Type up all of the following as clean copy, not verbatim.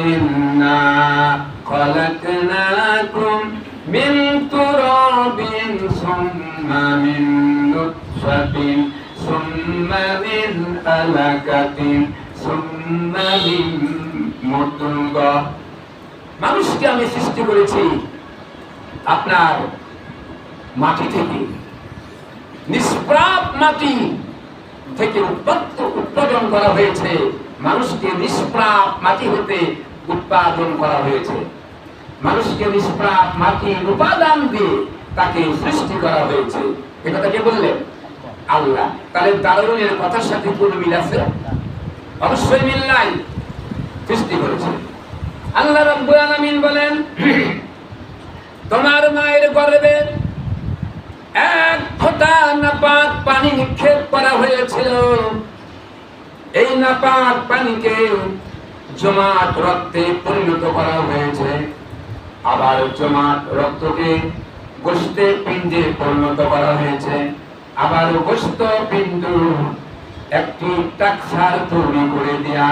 ইন্না খলাকনাকুম মিন তুরাবিন সুম্মা মিন নুতফাতিন সুম্মা মিন আলাকাতিন সুম্মা মিন মুদগা। মানুষকে আমি সৃষ্টি করেছি আপনার মাটি থেকে, নিষ্প্রাপ মাটি থেকে উৎপাদন করা হয়েছে। মানুষকে নিষ্প্রাপ মাটি হতে উৎপাদন করা হয়েছে। মানুষকে নিষ্প্রাপ মাটির উপাদান দিয়ে তাকে সৃষ্টি করা হয়েছে। এ কথা কে বললেন? আল্লাহ। তাহলে দারুণের কথার সাথে কোনো মিল আছে? অবশ্যই মিল নাই। সৃষ্টি করেছে আল্লাহ রাব্বুল আলামিন বলেন, তোমার মায়ের গর্ভে এক ফোঁটা নাপাক পানি নিক্ষেপ করা হয়েছিল। এই নাপাক পানিকে জমাট রক্তে পরিণত করা হয়েছে। আবার জমাট রক্তকে গোশতে পিণ্ডে পরিণত করা হয়েছে। আবার গোশত পিণ্ড একটি টাকসার তৈরি করে দেয়া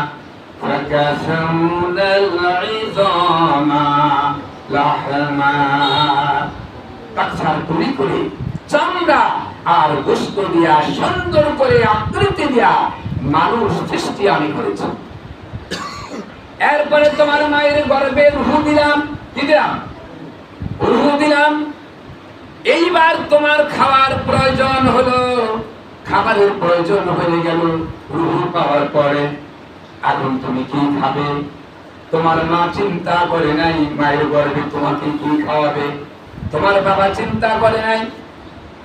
ফাকাসাউনাল ইযামা লাহমা। টাকসার তৈরি করে চামড়া আর গোশত দিয়া সুন্দর করে আকৃতি দিয়া মানুষ সৃষ্টি আমি করেছি। এরপরে তোমার মায়ের গর্ভে রূহ দিলাম। কি দিলাম? রূহ দিলাম। এইবার তোমার খাওয়ার প্রয়োজন হলো, খাবারের প্রয়োজন হয়ে গেল রূহ পাওয়ার পরে। এখন তুমি কি খাবে? তোমার মা চিন্তা করে নাই মায়ের গর্ভে তোমাকে কি খাওয়াবে। তোমার বাবা চিন্তা করে নাই,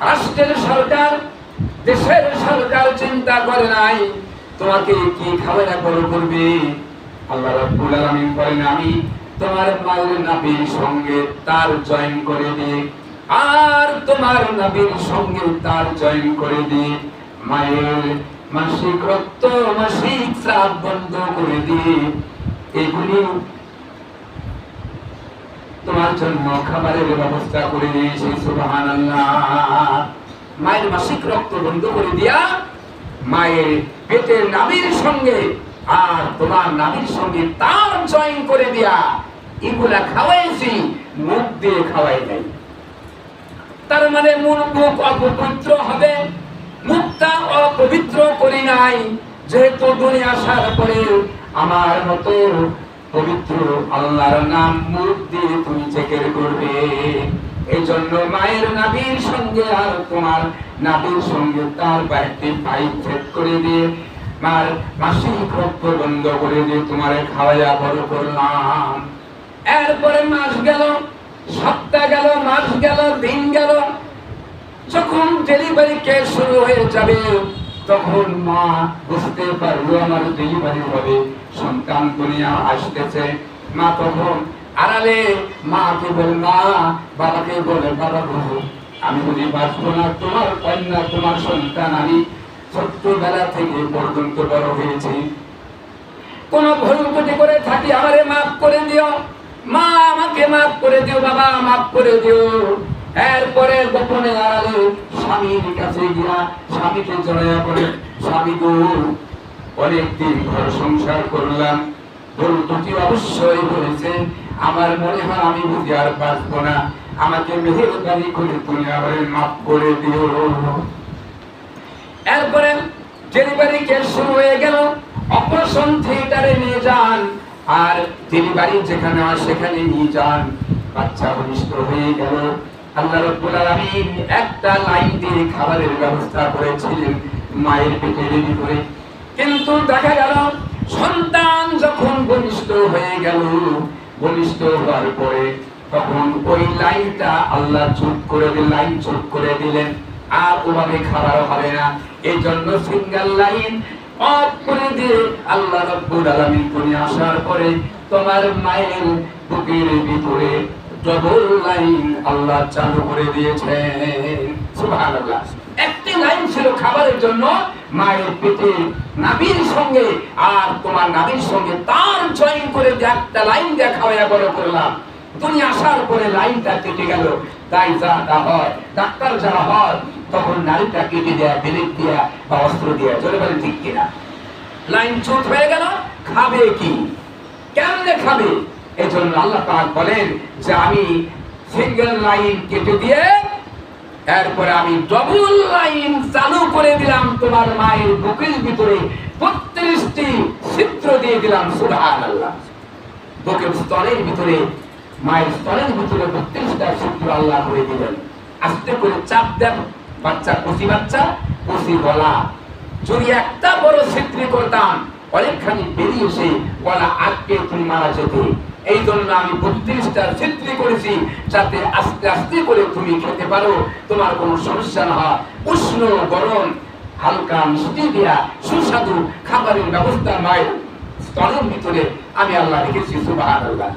রাষ্ট্রের সরকার, দেশের সরকার চিন্তা করে নাই তোমাকে কি খাওয়া করবে। আল্লাহ রাব্বুল আলামিন বলেন, আমি তোমার মায়ের নাভির সঙ্গে তার জয়েন করে দিই, আর তোমার নাভির সঙ্গে তার জয়েন করে দিই, মায়ের মাসিক রক্ত মাসিক স্রাব বন্ধ করে দিই। এগুলি তোমার জন্য খাবারের ব্যবস্থা করে দিয়েছি। সুবহানাল্লাহ। মায়ের মাসিক রক্ত বন্ধ করে দিয়া মায়ের পেটের নাভির সঙ্গে আর তোমার নাভির সঙ্গে তার জয়েন করে দিয়া এগুলা খাওয়াইছি, মুখ দিয়ে খাওয়াই নাই। তার মানে মুখ অপবিত্র হবে, মুখটা অপবিত্র করি নাই। যেহেতু দুনিয়া আসার পরে আমার মতো পবিত্র আল্লাহর নাম মুখ দিয়ে তুমি জিকির করবে। এই জন্য মায়ের নাভির সঙ্গে আর তোমার নাভির সঙ্গে তার একটি পাইপ সেট করে দিয়ে মার মাসিক রক্ত বন্ধ করে দিয়ে তোমারে খাওয়াইয়া বড় করলাম। এরপরে মাস গেল, সপ্তাহ গেল, মাস গেল, দিন গেল। যখন ডেলিভারি কেস শুরু হয়ে যাবে তখন মা বুঝতে পারলো আমার ডেলিভারি হবে, সন্তান দুনিয়া আসতেছে। মা তখন আড়ালে মাকে বলে, মা বাবাকে বলে, বাবা গো আমি যদি বাঁচবো না, তোমার কন্যা তোমার সন্তান আমি ছোট্টবেলা থেকে পর্যন্ত বড় হয়েছি, কোন ভুল ত্রুটি করে থাকি আমারে মাফ করে দিও। মা আমাকে মাফ করে দিও, বাবা মাফ করে দিও। এরপরে গোপনে আড়ালে স্বামীর কাছে গিয়া স্বামীকে জড়াইয়া পড়ে, স্বামী গো অনেকদিন ঘর সংসার করলাম, ভুল ত্রুটি অবশ্যই হয়েছে, আমার মনে হয় আমি বুঝি আর বাঁচবো না, আমাকে মেহেরবানি করে তুমি আমারে মাফ করে দিও। এরপরে ডেলিভারি কেস শুরু হয়ে গেল, অপারেশন থিয়েটারে নিয়ে যান, আর ডেলিভারি যেখানে হয় সেখানে নিয়ে যান। বাচ্চা ভূমিষ্ঠ হয়ে গেল। আল্লাহ রাব্বুল আলামিন একটা লাইন দিয়ে খাবারের ব্যবস্থা করেছিলেন মায়ের পেটের ভিতরে, কিন্তু দেখা গেল সন্তান যখন ভূমিষ্ঠ হয়ে গেল, ভূমিষ্ঠ হওয়ার পরে তখন ওই লাইনটা আল্লাহ চুপ করে দিলেন, লাইন চুপ করে দিলেন, আর ওভাবে খাবার হবে না। এই জন্য সিঙ্গেল লাইন অফ করে দিয়ে আল্লাহ রাব্বুল আলামিন তুমি আসার পরে তোমার মায়ের বুকের ভিতরে ডবল লাইন আল্লাহ চালু করে দিয়েছেন। সুবহানাল্লাহ। একটি লাইন ছিল খাবারের জন্য মায়ের পেটে নাভির সঙ্গে, আর তোমার নাভির সঙ্গে তার জয়েন করে একটা লাইন দেখা হয়ে বড় করলাম। তুমি আসার পরে লাইনটা কেটে গেল। তাই যা হয়, ডাক্তার যারা হয় তখন নারীটা কেটে দেয়া, বেলেট দেয়া বা অস্ত্র দেয়া, চলে বলেন ঠিক কিনা? লাইন চুট হয়ে গেল, খাবে কি? কেমনে খাবে? এই জন্য আল্লাহ পাক বলেন যে আমি সিঙ্গেল লাইন কেটে দিয়ে এরপরে আমি ডবল লাইন চালু করে দিলাম, তোমার মায়ের বুকের ভিতরে 32টি ছিদ্র দিয়ে দিলাম। সুবহানাল্লাহ। বুকের স্তরের ভিতরে, মায়ের স্তরের ভিতরে 32টা ছিদ্র আল্লাহ করে দিলেন। আস্তে করে চাপ দেন, বাচ্চা কচি বাচ্চা, কচি গলা। যদি একটা বড় ছিদ্র করতাম অনেকখানি বেরিয়ে এসে গলা আটকে তুমি মারা যেতে। এই জন্য আমি 32টা ছিদ্র করেছি, যাতে আস্তে আস্তে করে তুমি খেতে পারো, তোমার কোনো সমস্যা না হয়। উষ্ণ গরম হালকা মিষ্টি দিয়া সুস্বাদু খাবারের ব্যবস্থা মায়ের স্তরের ভিতরে আমি আল্লাহ রেখেছি। সুবহানাল্লাহ।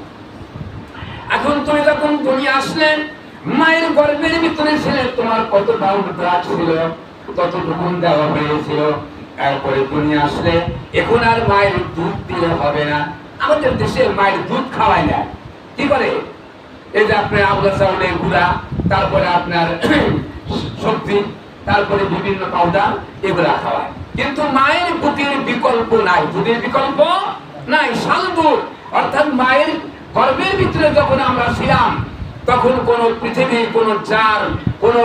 এখন তুমি যখন দুনিয়া আসলেন, মায়ের গর্ভের ভিতরে ছিলে, তোমার কত পাউন্ড ব্লাড ছিল, ততটুকু দেওয়া হয়েছিল। তারপরে দুনিয়া আসলে এখন আর মায়ের দুধ দিলে হবে না। আমাদের দেশে মায়ের দুধ খাওয়ায় না, কি করে? এই যে আপনার আবলা চাউলের গুঁড়া, তারপরে আপনার সবজি, তারপরে বিভিন্ন পাউডার, এগুলা খাওয়ায়। কিন্তু মায়ের বুকের বিকল্প নাই, দুধের বিকল্প নাই। শাল দুধ, অর্থাৎ মায়ের গর্ভের ভিতরে যখন আমরা ছিলাম, তখন কোন পৃথিবীর কোন জার, কোন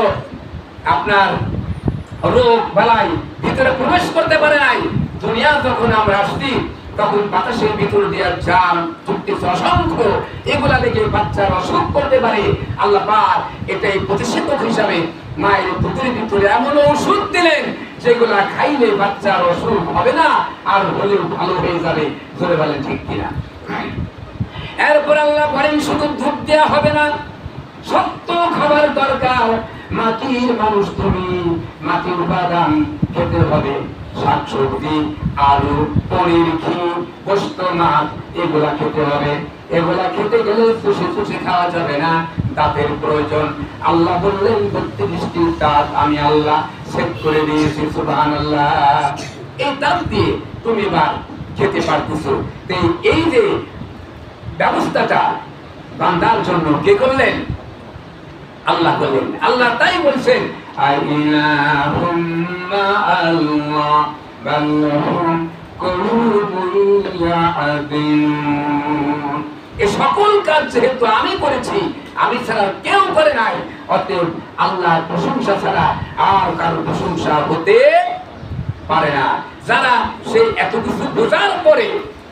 আপনার রোগ বালাই ভিতরে প্রবেশ করতে পারে নাই। দুনিয়া যখন আমরা আসছি, তখন বাতাসের ভিতর দিয়ে জাম ঢুকতেছে অসংখ্য, এগুলা লেগে বাচ্চার অসুখ করতে পারে। আল্লাহ পাক এটাই প্রতিষেধক হিসাবে মায়ের বুকের ভিতরে এমন ওষুধ দিলেন, যেগুলা খাইলে বাচ্চার অসুখ হবে না, আর হলেও ভালো হয়ে যাবে। ধরে বলেন ঠিক কিনা? এরপর আল্লাহ বলেন শুধু দুধ দেওয়া হবে না, সত্য খাবার দরকার। মাটির মানুষ তুমি, মাটির উপাদান খেতে হবে। শাকসবজি, আলু, পনির, ঘি, গোশত, মাছ, এগুলা খেতে হবে। এগুলা খেতে গেলে চুষে চুষে খাওয়া যাবে না, দাঁতের প্রয়োজন। আল্লাহ বললেন 32টি দাঁত আমি আল্লাহ সেট করে দিয়েছি। সুবহানাল্লাহ। এই দাঁত দিয়ে তুমি এবার খেতে পারতেছো। এই যে ব্যবস্থাটা বান্দার জন্য কে করলেন? আল্লাহ করলেন। আল্লাহ তাই বলছেন আইনাহুম মাআল্লাহ বাল হুম কুলুবুন ইয়াদিন। এই সকল কাজ যেহেতু আমি করেছি, আমি ছাড়া কেউ করে নাই, অতএব আল্লাহর প্রশংসা ছাড়া আর কারো প্রশংসা হতে পারে না। যারা সেই এত কিছু বোঝার পরে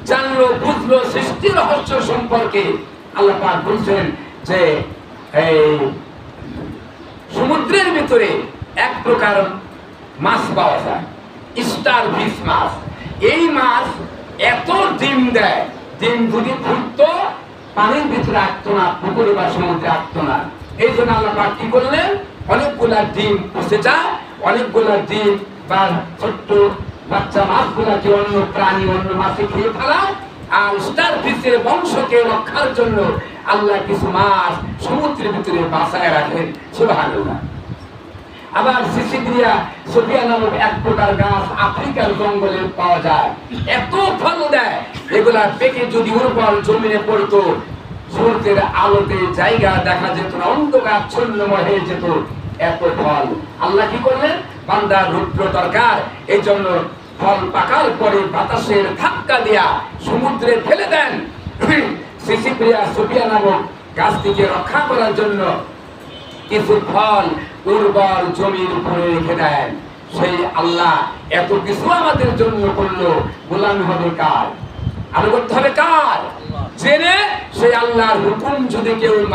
জানলো, বুঝলো সৃষ্টির রহস্য সম্পর্কে, আল্লাহ পাক বলছেন যে এই সমুদ্রের ভিতরে এক প্রকার মাছ পাওয়া যায়, স্টার ফিশ মাছ। এই মাছ এত ডিম দেয়, ডিম যদি ফুটতো পানির ভিতরে আটতো না, পুকুরে বা সমুদ্রে আটতো না। এই জন্য আল্লাহ পাক কি করলেন? অনেকগুলা ডিম পচে যায়, অনেকগুলা ডিম বা ছোট্ট বাচ্চা মাছগুলাকে অন্য প্রাণী, অন্য মাছে খেয়ে ফেলায়। আর স্টার ফিশের বংশকে রক্ষার জন্য আল্লাহ কিছু মাছ সমুদ্রের ভিতরে বাঁচায় রাখেন। সুবহানাল্লাহ। আবার সিসিলিয়া সোফিয়া নামক এক প্রকার গাছ আফ্রিকার জঙ্গলে পাওয়া যায়, এত ফল দেয়, এগুলা পেকে যদি উর্বর জমিনে পড়তো, সূর্যের আলোতে জায়গা দেখা যেত না, অন্ধকার ছন্নময় হয়ে যেত, এত ফল। আল্লাহ কি করলেন? বান্দার রুদ্র দরকার, এই জন্য ফল পাকার পরে বাতাসের ধাক্কা দিয়া সমুদ্রে ফেলে দেন। সিসিলিয়া সোফিয়া নামক গাছটিকে রক্ষা করার জন্য কিছু ফল উর্বর জমির উপরে রেখে দেন। সেই আল্লাহ এত কিছু আমাদের জন্য করলো, গোলামি হবে কার? আনুগত্য হবে কার? জেনে সেই আল্লাহর হুকুম যদি কেউ মানে